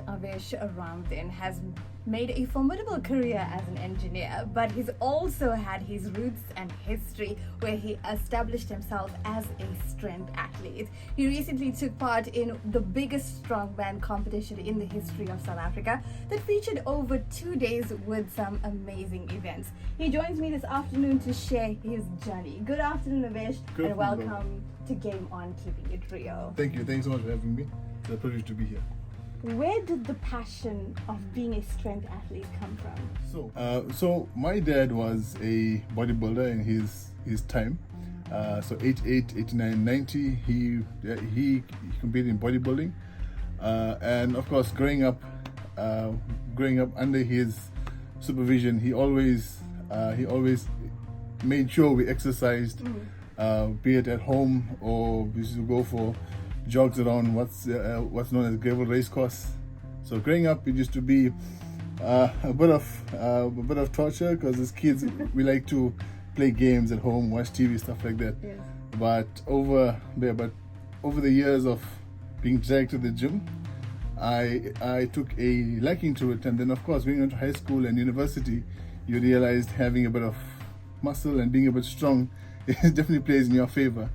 Avesh Ramdin has made a formidable career as an engineer, but he's also had his roots and history where he established himself as a strength athlete. He recently took part in the biggest strongman competition in the history of South Africa that featured over 2 days with some amazing events. He joins me this afternoon to share his journey. Good afternoon, Avesh, and welcome to Game On, Keeping It Real. Thank you. Thanks so much for having me. It's a privilege to be here. Where did the passion of being a strength athlete come from? So my dad was a bodybuilder in his time. So 88, 89, 90, he competed in bodybuilding, and of course, growing up under his supervision, he always made sure we exercised, be it at home or we used to go for jogs around what's known as gravel race course. So growing up, it used to be a bit of torture because as kids we like to play games at home, watch TV, stuff like that. Yes. But over the years of being dragged to the gym, I took a liking to it, and then of course going into high school and university, you realized having a bit of muscle and being a bit strong it definitely plays in your favor.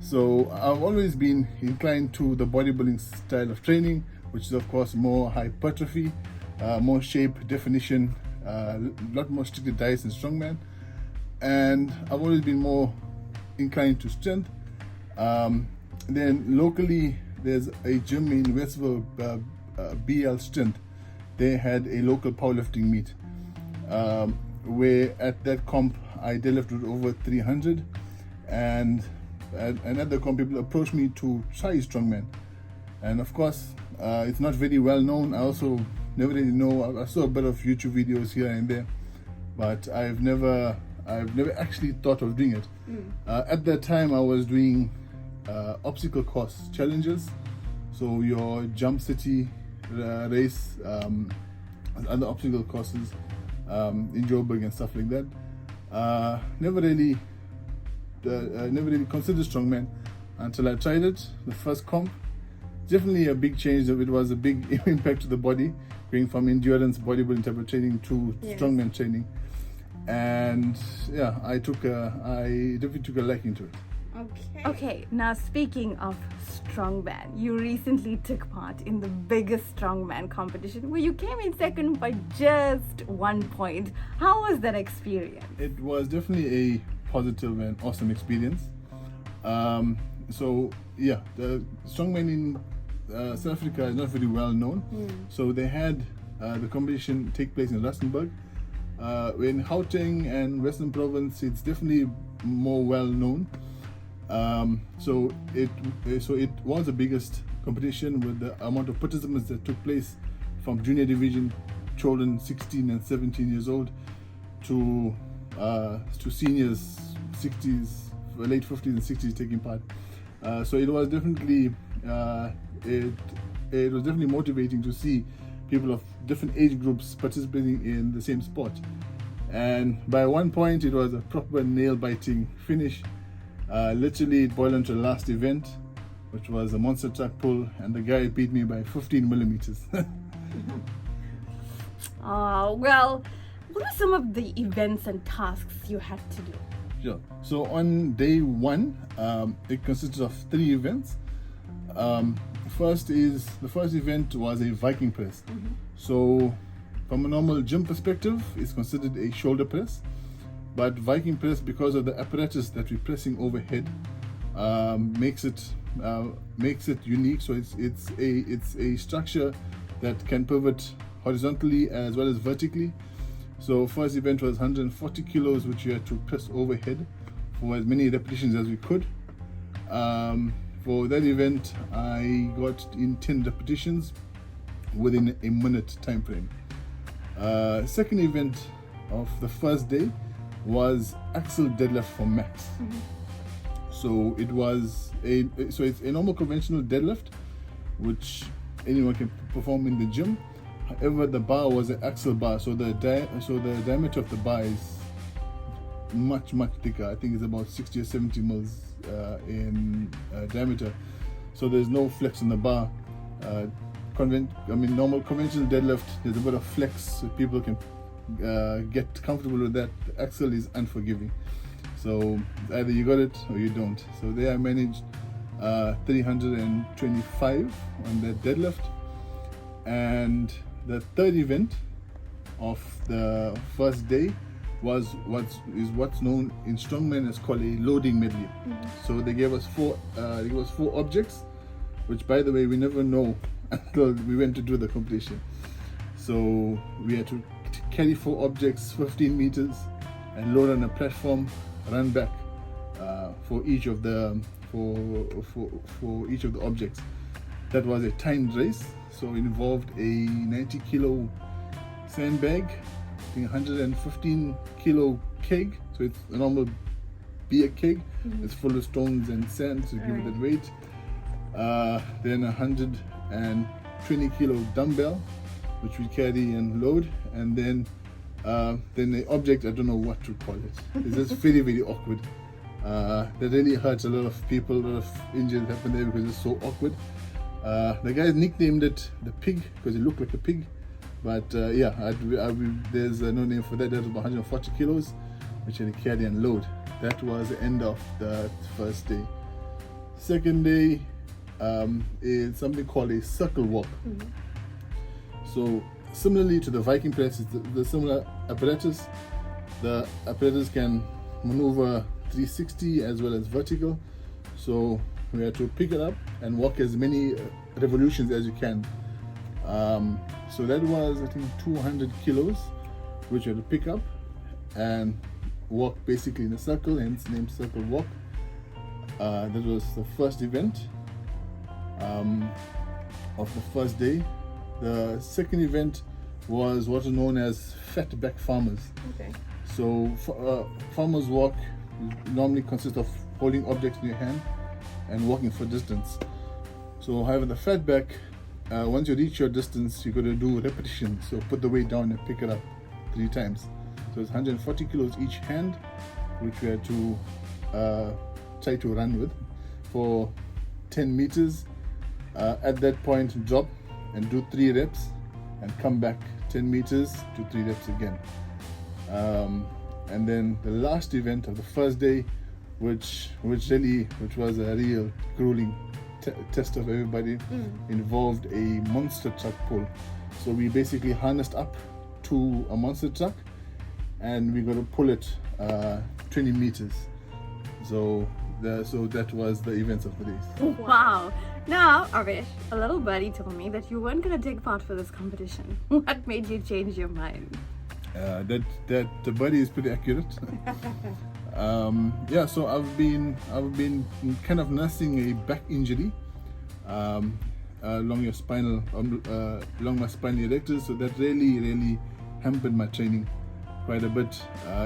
So I've always been inclined to the bodybuilding style of training, which is of course more hypertrophy, more shape definition, a lot more stricter diets and strongman. And I've always been more inclined to strength. Then locally, there's a gym in Westville, BL Strength. They had a local powerlifting meet, where at that comp I deadlifted over 300, and at the comp people approached me to try strongman. And of course, it's not very well known. I also never really know. I saw a bit of YouTube videos here and there, but I've never actually thought of doing it. At that time, I was doing obstacle course challenges, so your jump city race, other obstacle courses in Joburg and stuff like that. Never really considered strongman until I tried it. The first comp, definitely a big change. It was a big impact to the body, going from endurance bodybuilding type of training to strongman training. And yeah, I definitely took a liking to it. Okay, now speaking of strongman, you recently took part in the biggest strongman competition where you came in second by just 1 point. How was that experience? It was definitely a positive and awesome experience. So yeah, the strongman in South Africa is not very well known. So they had the competition take place in Rustenburg. In Gauteng and Western Province, it's definitely more well known. So it was the biggest competition with the amount of participants that took place from junior division children 16 and 17 years old to seniors 60s, late 50s and 60s taking part. So it was definitely motivating to see people of different age groups participating in the same sport. And by 1 point, it was a proper nail-biting finish. Literally, it boiled into the last event, which was a monster truck pull, and the guy beat me by 15 millimeters. Well, what are some of the events and tasks you had to do? Sure. So on day one, it consisted of 3 events. The first event was a Viking press. So from a normal gym perspective, it's considered a shoulder press, but Viking press, because of the apparatus that we're pressing overhead, makes it unique. So it's a structure that can pivot horizontally as well as vertically. So first event was 140 kilos, which you had to press overhead for as many repetitions as we could. For that event, I got in 10 repetitions within a minute time frame. Second event of the first day was axle deadlift for max. So it's a normal conventional deadlift which anyone can perform in the gym. However, the bar was an axle bar, so the diameter of the bar is much thicker. I think it's about 60 or 70 mils in diameter. So there's no flex on the bar. normal conventional deadlift, there's a bit of flex so people can get comfortable with that. The axle is unforgiving, so either you got it or you don't. So there I managed 325 on that deadlift, and the third event of the first day was what's known in strongman as called a loading medley. So they gave us four objects, which by the way we never know until we went to do the competition. So we had to carry 4 objects 15 meters and load on a platform, run back for each of the objects. That was a timed race, so it involved a 90 kilo sandbag, I think 115 kilo keg, so it's a normal beer keg. It's full of stones and sand to give it that weight. Then 120 kilo dumbbell, which we carry and load, and then the object, I don't know what to call it. It's just very, very awkward. That really hurts a lot of people. A lot of injuries happen there because it's so awkward. The guys nicknamed it the pig because it looked like a pig, but there's no name for that. That was about 140 kilos, which I had to carry and load. That was the end of the first day. Second day is something called a circle walk. So similarly to the Viking press, it's the similar apparatus. The apparatus can maneuver 360 as well as vertical. So we had to pick it up and walk as many revolutions as you can. So that was, I think, 200 kilos, which you had to pick up and walk basically in a circle, hence named circle walk. That was the first event of the first day. The second event was what is known as fat back farmers. Okay. So farmers walk normally consists of holding objects in your hand and walking for distance. So however, the fat back, once you reach your distance, you're going to do repetitions. So put the weight down and pick it up 3 times. So it's 140 kilos each hand, which we had to try to run with for 10 meters. At that point, drop and do 3 reps and come back 10 meters to 3 reps again. And then the last event of the first day, which was a real grueling test of everybody, involved a monster truck pull. So we basically harnessed up to a monster truck and we got to pull it 20 meters. So that was the events of the day. Wow. Now, Avesh, a little birdie told me that you weren't going to take part for this competition. What made you change your mind? That the birdie is pretty accurate. So I've been kind of nursing a back injury along my spinal erectors, so that really hampered my training quite a bit.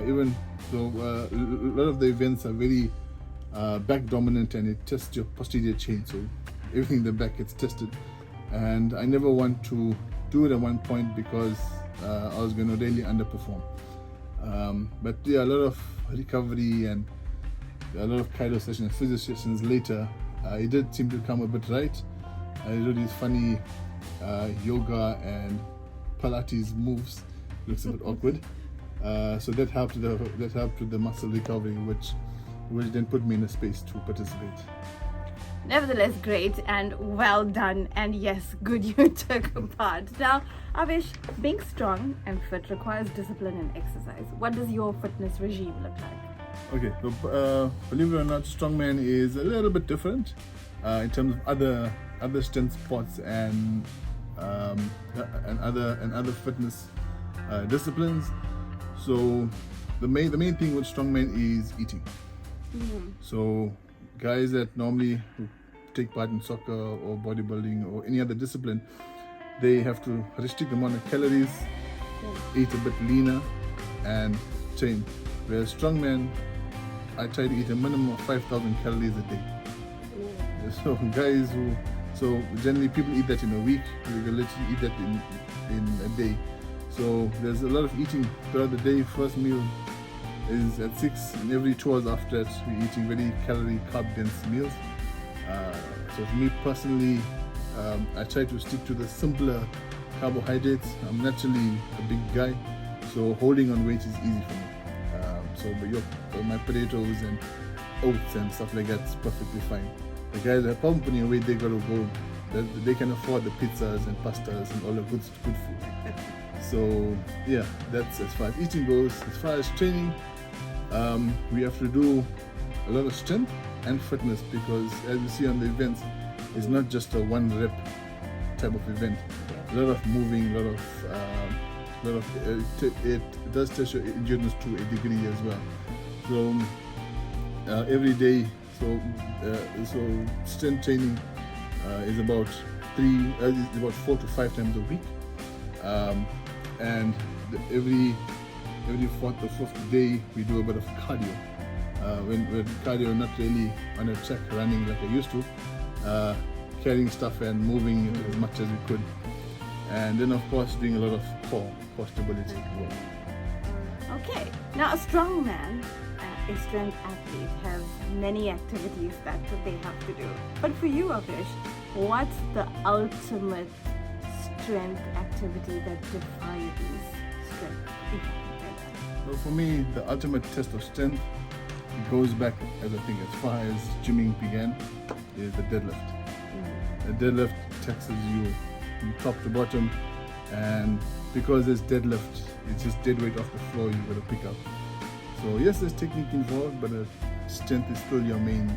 Even though a lot of the events are very back dominant and it tests your posterior chain, so everything in the back gets tested, and I never want to do it at one point because I was going to really underperform. But yeah, a lot of recovery and a lot of Kaido sessions, physio sessions later, it did seem to come a bit right. I do these funny yoga and Pilates moves. Looks a bit awkward. So that helped with the muscle recovery, which then put me in a space to participate. Nevertheless, great and well done, and yes, good you took part. Now, Avesh, being strong and fit requires discipline and exercise. What does your fitness regime look like? Okay, so believe it or not, strongman is a little bit different in terms of other strength sports and other fitness disciplines. So the main thing with strongman is eating. So guys that normally take part in soccer or bodybuilding or any other discipline, they have to restrict the amount of calories, eat a bit leaner, and train. Whereas strongman, I try to eat a minimum of 5,000 calories a day. So so generally people eat that in a week. You can literally eat that in a day. So there's a lot of eating throughout the day. First meal is at 6, and every 2 hours after that we're eating very calorie carb dense meals. So for me personally, I try to stick to the simpler carbohydrates. I'm naturally a big guy, so holding on weight is easy for me. My potatoes and oats and stuff like that's perfectly fine. The guys that are problem putting on weight, they gotta go. They can afford the pizzas and pastas and all the good food. So yeah, that's as far as eating goes. As far as training, we have to do a lot of strength and fitness, because as you see on the events, it's not just a one rep type of event. A lot of moving, it does test your endurance to a degree as well. So every day, so strength training is about 4 to 5 times a week, and every fourth or fifth day we do a bit of cardio. When cardio, not really on a track running like I used to, carrying stuff and moving it as much as we could, and then of course doing a lot of core stability. Okay, now a strong man, a strength athlete, has many activities that they have to do. But for you, Avesh, what's the ultimate strength activity that defines strength? Well, for me, the ultimate test of strength, it goes back, as I think, as far as gymming began, is the deadlift. The deadlift taxes you from top to bottom, and because it's deadlift, it's just dead weight off the floor you gotta pick up. So yes, there's technique involved, but strength is still your main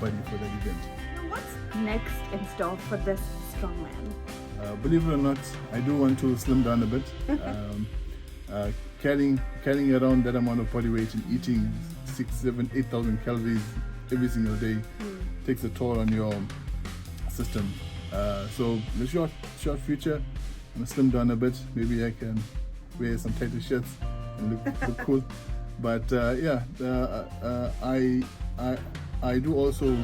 body for that event. What's next in store for this strong man? Believe it or not, I do want to slim down a bit. Carrying around that amount of body weight and eating 6, 7, 8,000 calories every single day takes a toll on your system. So the short future, I'm gonna slim down a bit. Maybe I can wear some tighter shirts and look cool. But I do also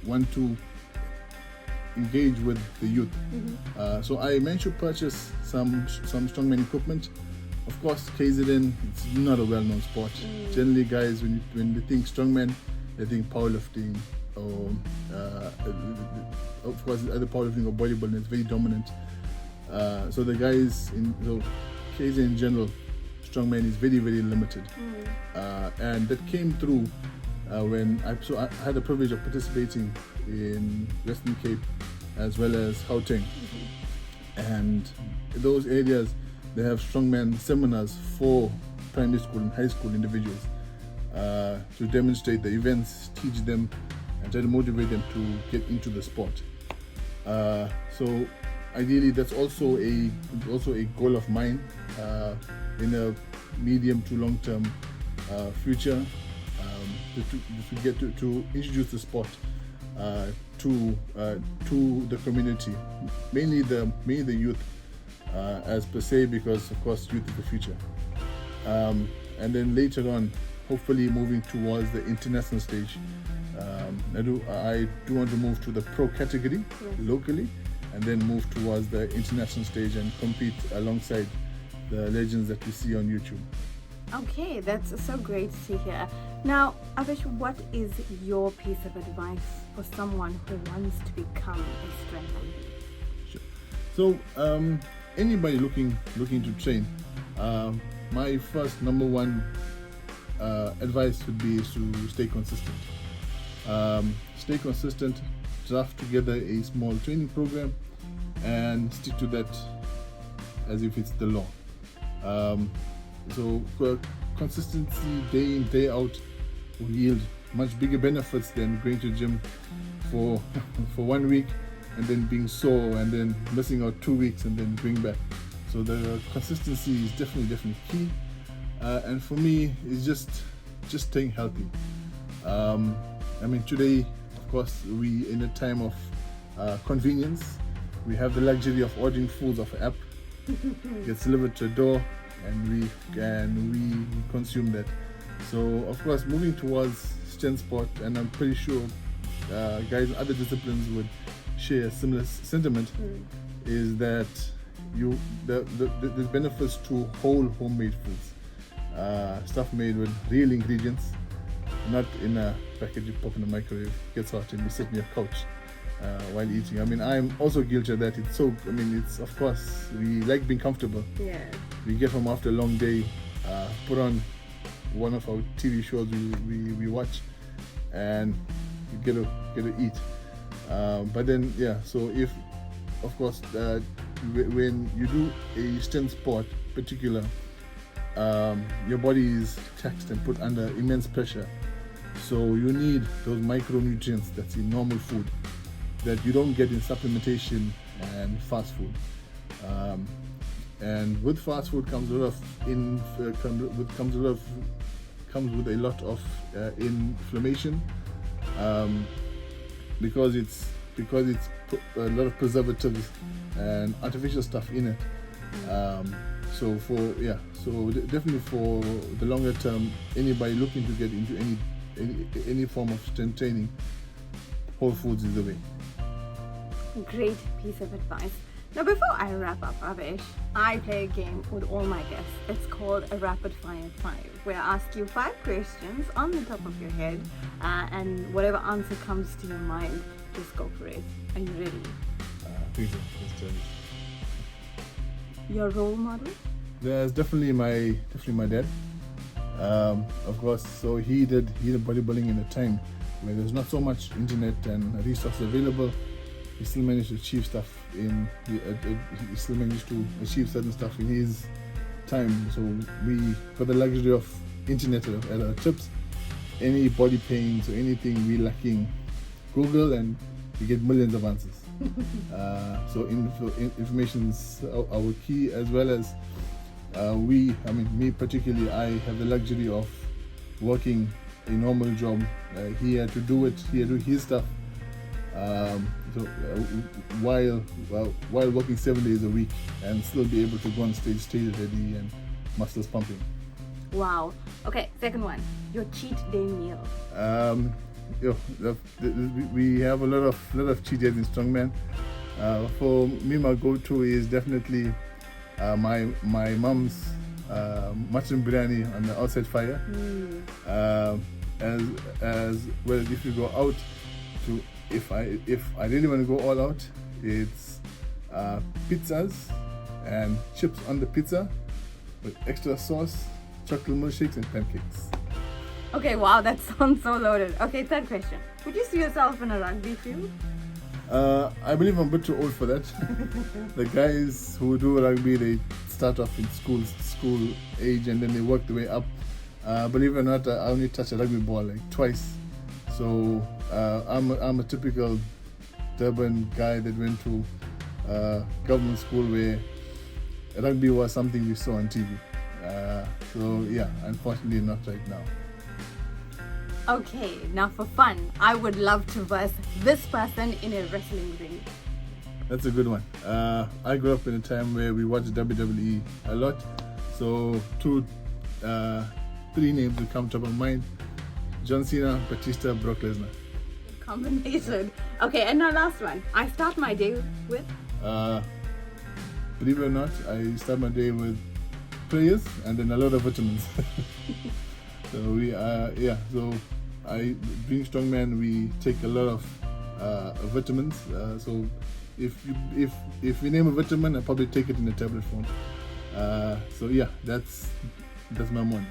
want to engage with the youth. So I managed to purchase some strongman equipment. Of course, KZN, it's not a well-known sport. Generally, guys, when they think strongman, they think powerlifting, or of course either powerlifting or bodybuilding is very dominant. So the guys KZN in general, strongman is very, very limited. And that came through when I had the privilege of participating in Western Cape as well as Gauteng. And those areas, they have strongman seminars for primary school and high school individuals to demonstrate the events, teach them, and try to motivate them to get into the sport. So ideally, that's also a goal of mine in a medium to long term future, to get to introduce the sport to the community, mainly the youth, as per se, because of course youth is the future. And then later on, hopefully moving towards the international stage. I do want to move to the pro category locally, and then move towards the international stage and compete alongside the legends that we see on YouTube. Okay, that's so great to hear. Now, Avesh, what is your piece of advice for someone who wants to become a strength athlete? Sure. So, anybody looking to train, my first number one advice would be to stay consistent. Stay consistent, draft together a small training program, and stick to that as if it's the law. So consistency day in, day out will yield much bigger benefits than going to the gym for 1 week and then being sore and then missing out 2 weeks and then going back. So the consistency is definitely key. And for me, it's just staying healthy. Today, of course, we in a time of convenience. We have the luxury of ordering foods off an app. Gets delivered to the door, and we consume that. So, of course, moving towards strength sport, and I'm pretty sure guys in other disciplines would share a similar sentiment, is that there's benefits to whole homemade foods, stuff made with real ingredients, not in a package you pop in the microwave, gets hot, and you sit on your couch. while eating. I mean, I'm also guilty of that. It's of course, we like being comfortable. Yeah. We get home after a long day, put on one of our TV shows we watch, and we get to eat. But then, yeah, so if, of course, when you do a strength sport, particular, your body is taxed and put under immense pressure. So you need those micronutrients that's in normal food that you don't get in supplementation and fast food. And with fast food comes a lot of inflammation, because it's a lot of preservatives and artificial stuff in it. So definitely for the longer term, anybody looking to get into any form of strength training, whole foods is the way. Great piece of advice. Now, before I wrap up, Avesh, I play a game with all my guests. It's called a Rapid Fire 5, where I ask you 5 questions on the top of your head, and whatever answer comes to your mind, just go for it. Are you ready? Please, let's try this. Your role model? There's definitely my dad. Of course, so he did bodybuilding in a time where there's not so much internet and resources available. He still managed to achieve stuff he still managed to achieve certain stuff in his time. So we got the luxury of internet at our tips. Any body pains or anything we lacking, Google, and you get millions of answers. So information is our key, as well as me particularly, I have the luxury of working a normal job. He had to do his stuff. While working 7 days a week and still be able to go on stage ready and muscles pumping. Wow. Okay, second one. Your cheat day meal. We have a lot of cheat days in Strongman. For me, my go-to is definitely my mom's mutton biryani on the outside fire. As well, if you go out to, if I really want to go all out, it's pizzas and chips on the pizza with extra sauce, chocolate milkshakes, and pancakes. Okay, wow, that sounds so loaded. Okay, third question. Would you see yourself in a rugby field? I believe I'm a bit too old for that. The guys who do rugby, they start off in school age, and then they work their way up. Believe it or not, I only touched a rugby ball like twice. So I'm a typical Durban guy that went to government school where rugby was something we saw on TV. So yeah, unfortunately not right now. Okay, now for fun, I would love to verse this person in a wrestling ring. That's a good one. I grew up in a time where we watched WWE a lot. So 3 names will come to my mind: John Cena, Batista, Brock Lesnar. Combination. Okay, and now last one. I start my day with? Believe it or not, I start my day with prayers and then a lot of vitamins. So being strongman, we take a lot of vitamins. So if you name a vitamin, I probably take it in a tablet form. So yeah, that's my morning.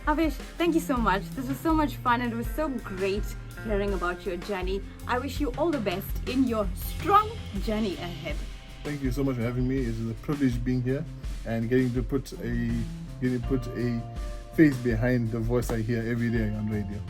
Avesh, thank you so much. This was so much fun, and it was so great hearing about your journey. I wish you all the best in your strong journey ahead. Thank you so much for having me. It is a privilege being here and getting to put a face behind the voice I hear every day on radio.